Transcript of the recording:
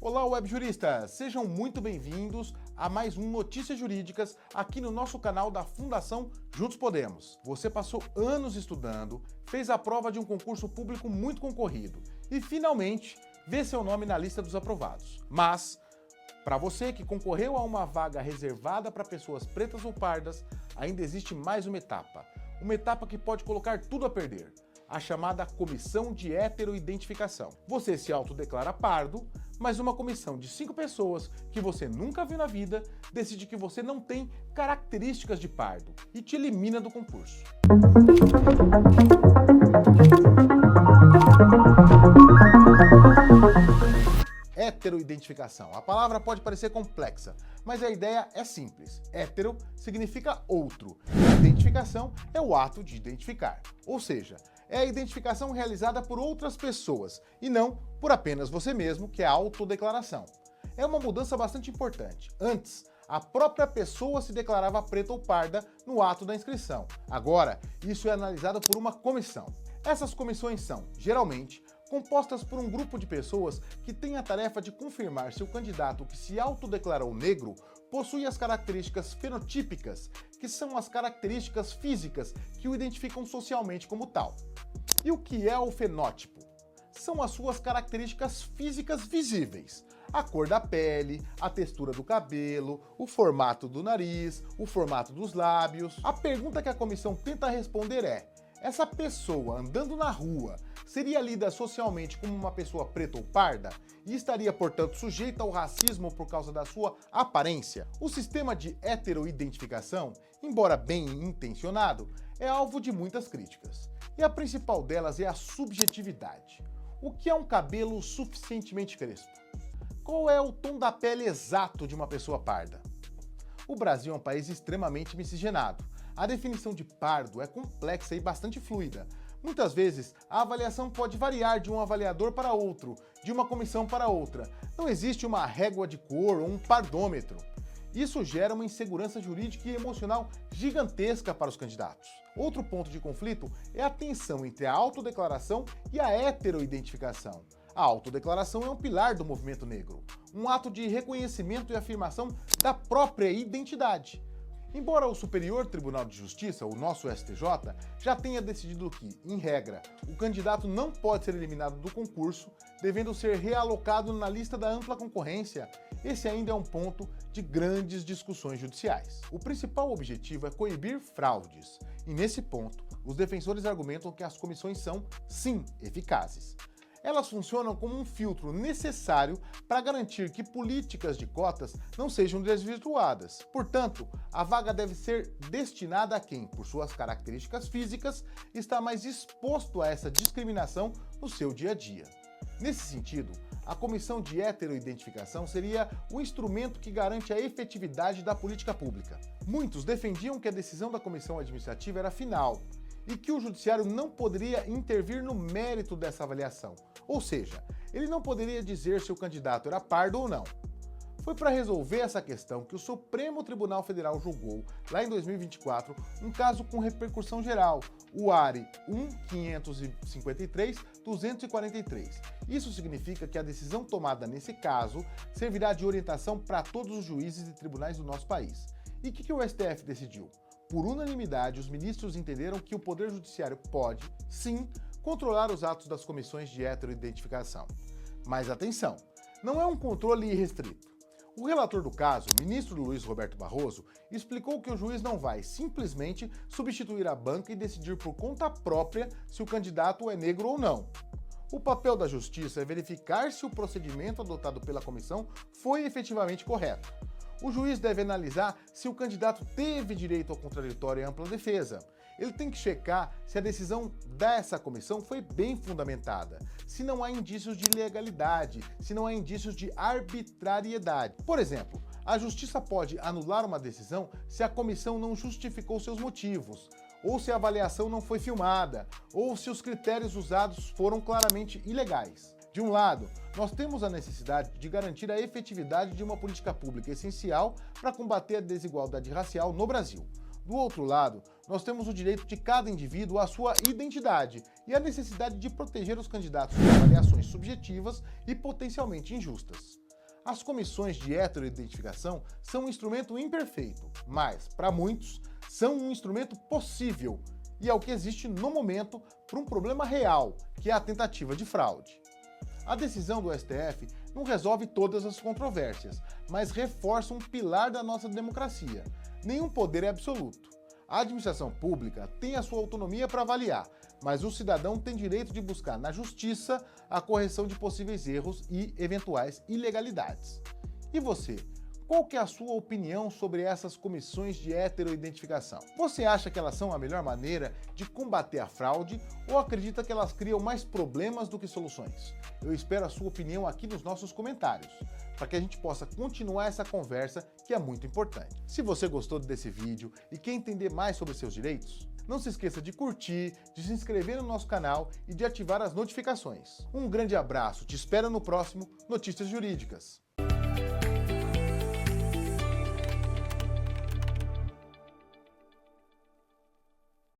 Olá, web juristas! Sejam muito bem-vindos a mais um Notícias Jurídicas aqui no nosso canal da Fundação Juntos Podemos. Você passou anos estudando, fez a prova de um concurso público muito concorrido e finalmente vê seu nome na lista dos aprovados. Mas, para você que concorreu a uma vaga reservada para pessoas pretas ou pardas, ainda existe mais uma etapa que pode colocar tudo a perder. A chamada Comissão de Heteroidentificação. Você se autodeclara pardo, mas uma comissão de 5 pessoas que você nunca viu na vida decide que você não tem características de pardo e te elimina do concurso. Heteroidentificação. A palavra pode parecer complexa, mas a ideia é simples. Hétero significa outro. Identificação é o ato de identificar, ou seja, é a identificação realizada por outras pessoas e não por apenas você mesmo, que é a autodeclaração. É uma mudança bastante importante. Antes, a própria pessoa se declarava preta ou parda no ato da inscrição. Agora, isso é analisado por uma comissão. Essas comissões são, geralmente, compostas por um grupo de pessoas que tem a tarefa de confirmar se o candidato que se autodeclarou negro possui as características fenotípicas, que são as características físicas que o identificam socialmente como tal. E o que é o fenótipo? São as suas características físicas visíveis. A cor da pele, a textura do cabelo, o formato do nariz, o formato dos lábios. A pergunta que a comissão tenta responder é: essa pessoa andando na rua seria lida socialmente como uma pessoa preta ou parda e estaria, portanto, sujeita ao racismo por causa da sua aparência? O sistema de heteroidentificação, embora bem intencionado, é alvo de muitas críticas. E a principal delas é a subjetividade. O que é um cabelo suficientemente crespo? Qual é o tom da pele exato de uma pessoa parda? O Brasil é um país extremamente miscigenado. A definição de pardo é complexa e bastante fluida. Muitas vezes, a avaliação pode variar de um avaliador para outro, de uma comissão para outra. Não existe uma régua de cor ou um pardômetro. Isso gera uma insegurança jurídica e emocional gigantesca para os candidatos. Outro ponto de conflito é a tensão entre a autodeclaração e a heteroidentificação. A autodeclaração é um pilar do movimento negro, um ato de reconhecimento e afirmação da própria identidade. Embora o Superior Tribunal de Justiça, o nosso STJ, já tenha decidido que, em regra, o candidato não pode ser eliminado do concurso, devendo ser realocado na lista da ampla concorrência, esse ainda é um ponto de grandes discussões judiciais. O principal objetivo é coibir fraudes, e nesse ponto, os defensores argumentam que as comissões são, sim, eficazes. Elas funcionam como um filtro necessário para garantir que políticas de cotas não sejam desvirtuadas. Portanto, a vaga deve ser destinada a quem, por suas características físicas, está mais exposto a essa discriminação no seu dia a dia. Nesse sentido, a Comissão de Heteroidentificação seria o instrumento que garante a efetividade da política pública. Muitos defendiam que a decisão da comissão administrativa era final e que o judiciário não poderia intervir no mérito dessa avaliação, ou seja, ele não poderia dizer se o candidato era pardo ou não. Foi para resolver essa questão que o Supremo Tribunal Federal julgou, lá em 2024, um caso com repercussão geral, o ARE 1.553.243. Isso significa que a decisão tomada nesse caso servirá de orientação para todos os juízes e tribunais do nosso país. E o que o STF decidiu? Por unanimidade, os ministros entenderam que o Poder Judiciário pode, sim, controlar os atos das comissões de heteroidentificação. Mas atenção, não é um controle irrestrito. O relator do caso, o ministro Luiz Roberto Barroso, explicou que o juiz não vai simplesmente substituir a banca e decidir por conta própria se o candidato é negro ou não. O papel da justiça é verificar se o procedimento adotado pela comissão foi efetivamente correto. O juiz deve analisar se o candidato teve direito ao contraditório e ampla defesa. Ele tem que checar se a decisão dessa comissão foi bem fundamentada, se não há indícios de ilegalidade, se não há indícios de arbitrariedade. Por exemplo, a justiça pode anular uma decisão se a comissão não justificou seus motivos, ou se a avaliação não foi filmada, ou se os critérios usados foram claramente ilegais. De um lado, nós temos a necessidade de garantir a efetividade de uma política pública essencial para combater a desigualdade racial no Brasil. Do outro lado, nós temos o direito de cada indivíduo à sua identidade e a necessidade de proteger os candidatos de avaliações subjetivas e potencialmente injustas. As comissões de heteroidentificação são um instrumento imperfeito, mas, para muitos, são um instrumento possível e é o que existe no momento para um problema real, que é a tentativa de fraude. A decisão do STF não resolve todas as controvérsias, mas reforça um pilar da nossa democracia. Nenhum poder é absoluto. A administração pública tem a sua autonomia para avaliar, mas o cidadão tem direito de buscar na justiça a correção de possíveis erros e eventuais ilegalidades. E você? Qual que é a sua opinião sobre essas comissões de heteroidentificação? Você acha que elas são a melhor maneira de combater a fraude ou acredita que elas criam mais problemas do que soluções? Eu espero a sua opinião aqui nos nossos comentários, para que a gente possa continuar essa conversa que é muito importante. Se você gostou desse vídeo e quer entender mais sobre seus direitos, não se esqueça de curtir, de se inscrever no nosso canal e de ativar as notificações. Um grande abraço, te espero no próximo Notícias Jurídicas.